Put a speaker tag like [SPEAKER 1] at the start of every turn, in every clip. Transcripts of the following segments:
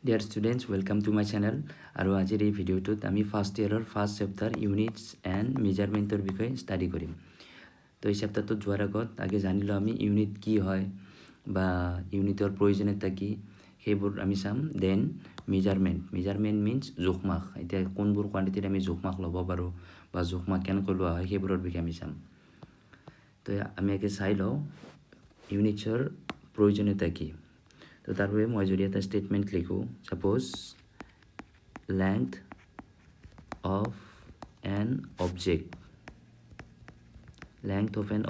[SPEAKER 1] Dear students, welcome to my channel. আৰু আজিৰ এই ভিডিঅ'টোত আমি ফাৰ্ষ্ট ইয়াৰৰ ফাৰ্ষ্ট চেপ্টাৰ ইউনিটছ এণ্ড মেজাৰমেণ্টৰ বিষয়ে ষ্টাডি কৰিম। তো এই চেপ্টাৰটোত যোৱাৰ আগত আগে জানিলোঁ আমি ইউনিট কি হয় বা ইউনিটৰ প্ৰয়োজনীয়তা কি সেইবোৰ আমি চাম। দেন মেজাৰমেণ্ট মিনছ জোখমাখ। এতিয়া কোনবোৰ কোৱান্টিটিত আমি জোখমাখ ল'ব পাৰোঁ বা জোখমাখ কেনেকৈ লোৱা হয় সেইবোৰৰ বিষয়ে আমি চাম। তো আমি আগে চাই লওঁ ইউনিটছৰ প্ৰয়োজনীয়তা কি। তো তাৰ বাবে মই যদি এটা ষ্টেটমেণ্ট লিখোঁ, suppose length of an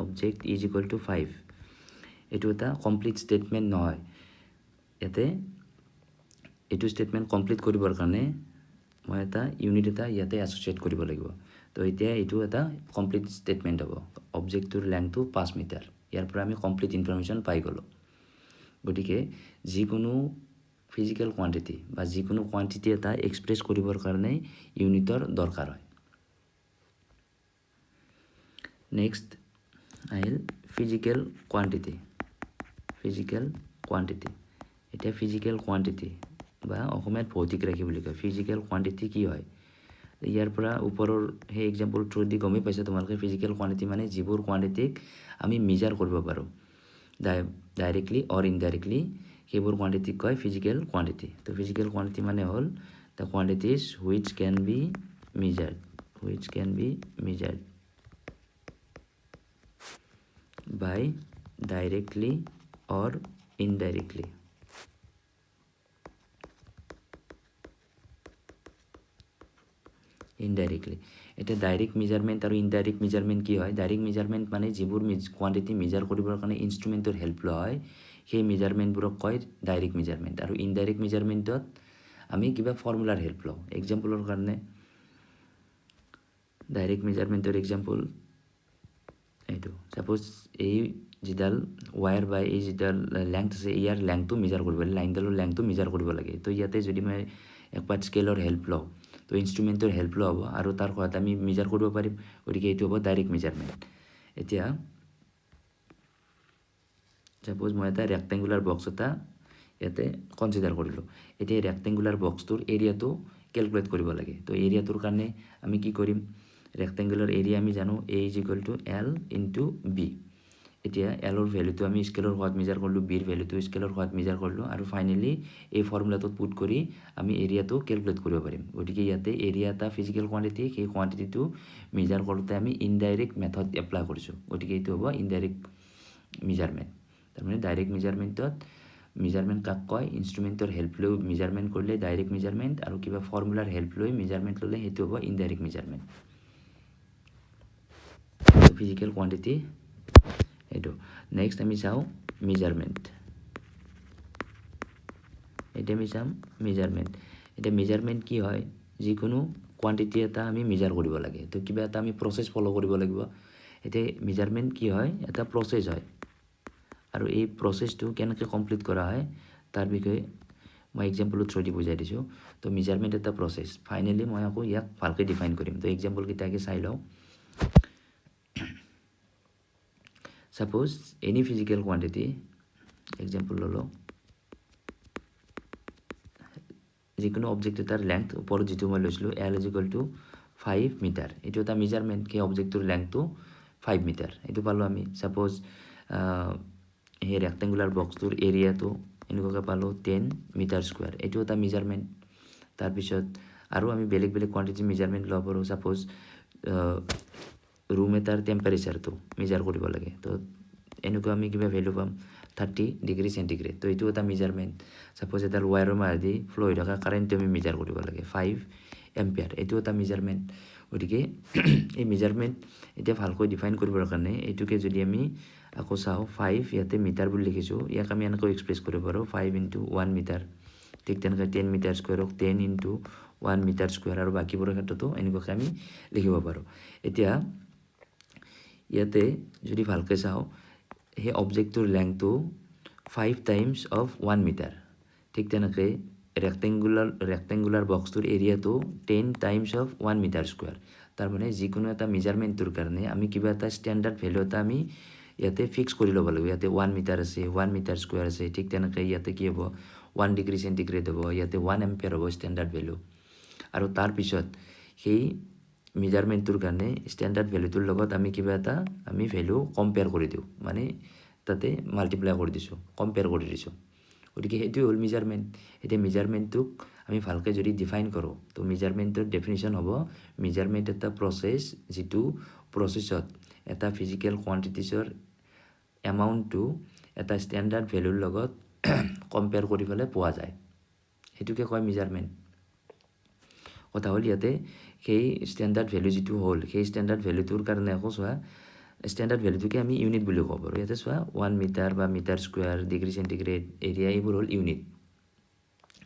[SPEAKER 1] object is equal to 5। এইটো এটা কমপ্লিট ষ্টেটমেণ্ট নহয়। ইয়াতে এইটো ষ্টেটমেণ্ট কমপ্লিট কৰিবৰ কাৰণে মই এটা ইউনিট এটা ইয়াতে এছ'চিয়েট কৰিব লাগিব। তো এতিয়া এইটো এটা কমপ্লিট ষ্টেটমেণ্ট হ'ব। অবজেক্টটোৰ লেংথটো 5 মিটাৰ। ইয়াৰ পৰা আমি কমপ্লিট ইনফৰমেশ্যন পাই গ'লোঁ। গতিকে যিকোনো ফিজিকেল কোৱান্টিটি বা যিকোনো কোৱান্টিটি এটা এক্সপ্ৰেছ কৰিবৰ কাৰণে ইউনিটৰ দৰকাৰ হয়। নেক্সট আহিল ফিজিকেল কোৱান্টিটি। এতিয়া ফিজিকেল কোৱান্টিটি বা অসমীয়াত ভৌতিক ৰাশি বুলি কয়। ফিজিকেল কোৱান্টিটি কি হয়? ইয়াৰ পৰা ওপৰৰ সেই এক্সাম্পল থ্ৰু দি গমেই পাইছে তোমালোকে ফিজিকেল কোৱান্টিটি মানে যিবোৰ কোৱান্টিটিক আমি মেজাৰ কৰিব পাৰোঁ ডাইৰেক্টলি অৰ ইনডাইৰেক্টলি, সেইবোৰ কোৱান্টিটিক কয় ফিজিকেল কোৱান্টিটি। তো ফিজিকেল কোৱান্টিটি মানে হ'ল the quantities which can be measured by directly or indirectly. এতিয়া ডাইৰেক্ট মেজাৰমেণ্ট আৰু ইনডাইৰেক্ট মেজাৰমেণ্ট কি হয়? ডাইৰেক্ট মেজাৰমেণ্ট মানে যিবোৰ কোৱান্টিটি মেজাৰ কৰিবৰ কাৰণে ইনষ্ট্ৰুমেণ্টৰ হেল্প লোৱা হয় সেই মেজাৰমেণ্টবোৰক কয় ডাইৰেক্ট মেজাৰমেণ্ট। আৰু ইনডাইৰেক্ট মেজাৰমেণ্টত আমি কিবা ফৰ্মুলাৰ হেল্প লওঁ। এক্সাম্পলৰ কাৰণে ডাইৰেক্ট মেজাৰমেণ্টৰ এক্সাম্পল এইটো, ছাপ'জ এই যিডাল ৱায়াৰ বা এই যিডাল লেংথ আছে ইয়াৰ লেংথটো মেজাৰ কৰিব লাগে, লাইনডালৰ লেংথটো মেজাৰ কৰিব লাগে। তো ইয়াতে যদি মই এক পাৰ্ট স্কেলৰ হেল্প লওঁ তো ইনষ্ট্ৰুমেণ্টৰ হেল্প লোৱা হ'ব আৰু তাৰ সহায়ত আমি মেজাৰ কৰিব পাৰিম। গতিকে এইটো হ'ব ডাইৰেক্ট মেজাৰমেণ্ট। এতিয়া ছাপ'জ মই এটা ৰেক্টেংগুলাৰ বক্স এটা ইয়াতে কনচিডাৰ কৰিলোঁ। এতিয়া এই ৰেক্টেংগুলাৰ বক্সটোৰ এৰিয়াটো কেলকুলেট কৰিব লাগে। তো এৰিয়াটোৰ কাৰণে আমি কি কৰিম? ৰেক্টেংগুলাৰ এৰিয়া আমি জানো A is equal to L into B. এতিয়া এলৰ ভেলুটো আমি স্কেলৰ সহায়ত মেজাৰ কৰিলোঁ, বিৰ ভেলুটো স্কেলৰ সহায়ত মেজাৰ কৰিলোঁ আৰু ফাইনেলি এই ফৰ্মুলাটোত পুট কৰি আমি এৰিয়াটো কেলকুলেট কৰিব পাৰিম। গতিকে ইয়াতে এৰিয়া এটা ফিজিকেল কোৱান্টিটি, সেই কোৱান্টিটিটো মেজাৰ কৰোঁতে আমি ইনডাইৰেক্ট মেথড এপ্লাই কৰিছোঁ। গতিকে এইটো হ'ব ইনডাইৰেক্ট মেজাৰমেণ্ট। তাৰমানে ডাইৰেক্ট মেজাৰমেণ্ট কাক কয়? ইনষ্ট্ৰুমেণ্টৰ হেল্প লৈ মেজাৰমেণ্ট কৰিলে ডাইৰেক্ট মেজাৰমেণ্ট, আৰু কিবা ফৰ্মুলাৰ হেল্প লৈ মেজাৰমেণ্ট ল'লে সেইটো হ'ব ইনডাইৰেক্ট মেজাৰমেণ্ট। ফিজিকেল কোৱান্টিটি এইটো। নেক্সট আমি চাওঁ মেজাৰমেণ্ট। এতিয়া আমি চাম মেজাৰমেণ্ট। এতিয়া মেজাৰমেণ্ট কি হয়? যিকোনো কোৱান্টিটি এটা আমি মেজাৰ কৰিব লাগে। তো কিবা এটা আমি প্ৰচেছ ফ'ল' কৰিব লাগিব। এতিয়া মেজাৰমেণ্ট কি হয়? এটা প্ৰচেছ হয় আৰু এই প্ৰচেছটো কেনেকৈ কমপ্লিট কৰা হয় তাৰ বিষয়ে মই এক্সাম্পলৰ থ্ৰু দি বুজাই দিছোঁ। তো মেজাৰমেণ্ট এটা প্ৰচেছ। ফাইনেলি মই আকৌ ইয়াক ভালকৈ ডিফাইন কৰিম। তো এক্সাম্পলকেইটাকে চাই লওঁ। Suppose any physical quantity, example ল'লোঁ, যিকোনো অবজেক্ট এটাৰ লেংথ ওপৰত যিটো মই লৈছিলোঁ L is equal to 5 metre. এইটো এটা মেজাৰমেণ্ট, সেই অবজেক্টটোৰ লেংথটো 5 মিটাৰ। এইটো পালোঁ আমি। ছাপ'জ সেই ৰেক্টেংগুলাৰ বক্সটোৰ এৰিয়াটো এনেকুৱাকৈ পালোঁ 10 মিটাৰ স্কুৱেৰ। এইটো এটা মেজাৰমেণ্ট। তাৰপিছত আৰু আমি বেলেগ বেলেগ কোৱান্টিটি মেজাৰমেণ্ট ল'ব পাৰোঁ। ছাপ'জ ৰুম এটাৰ টেম্পাৰেচাৰটো মেজাৰ কৰিব লাগে। তো এনেকুৱা আমি কিবা ভেলু পাম 30 ডিগ্ৰী চেণ্টিগ্ৰেড। তো এইটো এটা মেজাৰমেণ্ট। ছাপ'জ এডাল ৱায়াৰৰ মাজেদি ফ্ল' হৈ থকা কাৰেণ্টটো আমি মেজাৰ কৰিব লাগে 5 এম্পিয়াৰ। এইটো এটা মেজাৰমেণ্ট। গতিকে এই মেজাৰমেণ্ট এতিয়া ভালকৈ ডিফাইন কৰিবৰ কাৰণে এইটোকে যদি আমি আকৌ চাওঁ 5 ইয়াতে মিটাৰ বুলি লিখিছোঁ, ইয়াক আমি এনেকৈ এক্সপ্ৰেছ কৰিব পাৰোঁ 5 ইনটু 1 মিটাৰ। ঠিক তেনেকৈ 10 মিটাৰ স্কুৱেৰক 10 ইনটু 1 মিটাৰ স্কুৱেৰ, আৰু বাকীবোৰৰ ক্ষেত্ৰতো এনেকুৱাকৈ আমি লিখিব পাৰোঁ। এতিয়া ইয়াতে যদি ভালকৈ চাওঁ সেই অবজেক্টটোৰ লেংথটো 5 টাইমছ অফ 1 মিটাৰ। ঠিক তেনেকৈ ৰেক্টেংগুলাৰ বক্সটোৰ এৰিয়াটো 10 টাইমছ অফ 1 মিটাৰ স্কুৱেৰ। তাৰমানে যিকোনো এটা মেজাৰমেণ্টটোৰ কাৰণে আমি কিবা এটা ষ্টেণ্ডাৰ্ড ভেলু এটা আমি ইয়াতে ফিক্স কৰি ল'ব লাগিব ইয়াতে 1 মিটাৰ আছে 1 মিটাৰ স্কুৱেৰ আছে ঠিক তেনেকৈ ইয়াতে কি হ'ব 1 ডিগ্ৰী চেণ্টিগ্ৰেড হ'ব ইয়াতে 1 এম্পিয়াৰ হ'ব ষ্টেণ্ডাৰ্ড ভেলু আৰু তাৰপিছত সেই মেজাৰমেণ্টটোৰ কাৰণে ষ্টেণ্ডাৰ্ড ভেলুটোৰ লগত আমি কিবা এটা আমি ভেলু কম্পেয়াৰ কৰি দিওঁ মানে তাতে মাল্টিপ্লাই কৰি দিছোঁ কম্পেয়াৰ কৰি দিছোঁ গতিকে সেইটোৱে হ'ল মেজাৰমেণ্ট এতিয়া মেজাৰমেণ্টটোক আমি ভালকৈ যদি ডিফাইন কৰোঁ তো মেজাৰমেণ্টৰ ডেফিনিশ্যন হ'ব মেজাৰমেণ্ট এটা প্ৰচেছ যিটো প্ৰচেছত এটা ফিজিকেল কোৱান্টিটিছৰ এমাউণ্টটো এটা ষ্টেণ্ডাৰ্ড ভেলুৰ লগত কম্পেয়াৰ কৰি পেলাই পোৱা যায় সেইটোকে কয় মেজাৰমেণ্ট কথা হ'ল ইয়াতে সেই ষ্টেণ্ডাৰ্ড ভেলু যিটো হ'ল সেই ষ্টেণ্ডাৰ্ড ভেলুটোৰ কাৰণে আকৌ চোৱা ষ্টেণ্ডাৰ্ড ভেলুটোকে আমি ইউনিট বুলি ক'ব পাৰোঁ ইয়াতে চোৱা 1 মিটাৰ বা metre square degree centigrade area এইবোৰ হ'ল ইউনিট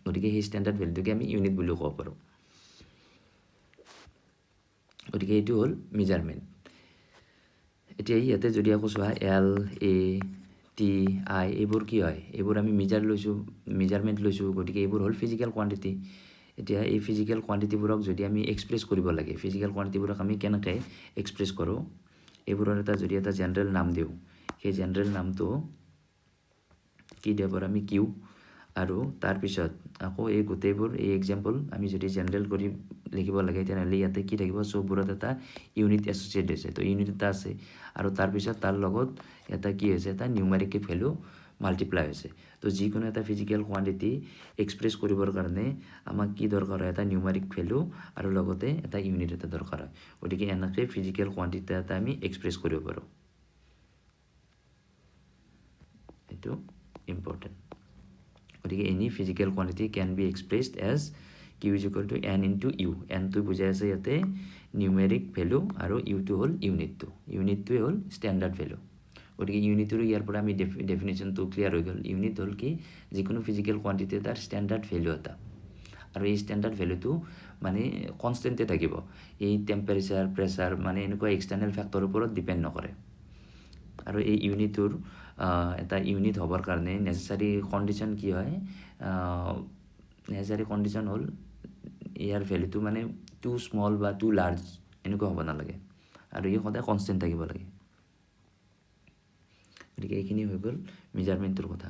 [SPEAKER 1] গতিকে সেই ষ্টেণ্ডাৰ্ড ভেলুটোকে আমি ইউনিট বুলিও ক'ব পাৰোঁ গতিকে এইটো হ'ল মেজাৰমেণ্ট এতিয়া ইয়াতে যদি আকৌ চোৱা এল এ টি আই এইবোৰ কি হয় এইবোৰ আমি মেজাৰমেণ্ট লৈছোঁ গতিকে এইবোৰ হ'ল ফিজিকেল কোৱান্টিটি এতিয়া এই ফিজিকেল কোৱান্টিটিবোৰক যদি আমি এক্সপ্ৰেছ কৰিব লাগে ফিজিকেল কোৱান্টিটিবোৰক আমি কেনেকৈ এক্সপ্ৰেছ কৰোঁ এইবোৰৰ এটা যদি এটা জেনেৰেল নাম দিওঁ সেই জেনেৰেল নামটো কি দিব পাৰোঁ আমি কিউ আৰু তাৰপিছত আকৌ এই গোটেইবোৰ এই এক্সাম্পল আমি যদি জেনেৰেল কৰি লিখিব লাগে তেনেহ'লে ইয়াতে কি থাকিব চববোৰত এটা ইউনিট এছ'চিয়েট হৈছে তো ইউনিট এটা আছে আৰু তাৰপিছত তাৰ লগত এটা কি হৈছে এটা নিউমেৰিক ভেলু মাল্টিপ্লাই হৈছে তো যিকোনো এটা ফিজিকেল কোৱান্টিটি এক্সপ্ৰেছ কৰিবৰ কাৰণে আমাক কি দৰকাৰ হয় এটা নিউমেৰিক ভেলু আৰু লগতে এটা ইউনিট এটা দৰকাৰ হয় গতিকে এনেকৈ ফিজিকেল কোৱান্টিটি এটা আমি এক্সপ্ৰেছ কৰিব পাৰোঁ এইটো ইম্পৰ্টেণ্ট গতিকে any physical quantity can be expressed as Q is equal to N into U এনটো বুজাই আছে ইয়াতে নিউমেৰিক ভেলু আৰু ইউটো হ'ল ইউনিটটোৱে হ'ল ষ্টেণ্ডাৰ্ড ভেলু গতিকে ইউনিটৰো ইয়াৰ পৰা আমি ডেফিনেশ্যনটো ক্লিয়াৰ হৈ গ'ল ইউনিট হ'ল কি যিকোনো ফিজিকেল কোৱান্টিটি এটাৰ ষ্টেণ্ডাৰ্ড ভেলু এটা আৰু এই ষ্টেণ্ডাৰ্ড ভেলুটো মানে কনষ্টেণ্টে থাকিব এই টেম্পাৰেচাৰ প্ৰেছাৰ মানে এনেকুৱা এক্সটাৰ্নেল ফেক্টৰৰ ওপৰত ডিপেণ্ড নকৰে আৰু এই ইউনিটটোৰ এটা ইউনিট হ'বৰ কাৰণে নেচেচাৰী কণ্ডিশ্যন কি হয় নেচেচাৰী কণ্ডিশ্যন হ'ল ইয়াৰ ভেলুটো মানে টু স্মল বা টু লাৰ্জ এনেকুৱা হ'ব নালাগে আৰু ই সদায় কনষ্টেণ্ট থাকিব লাগে গতিকে এইখিনি হৈ গ'ল মেজাৰমেণ্টটোৰ কথা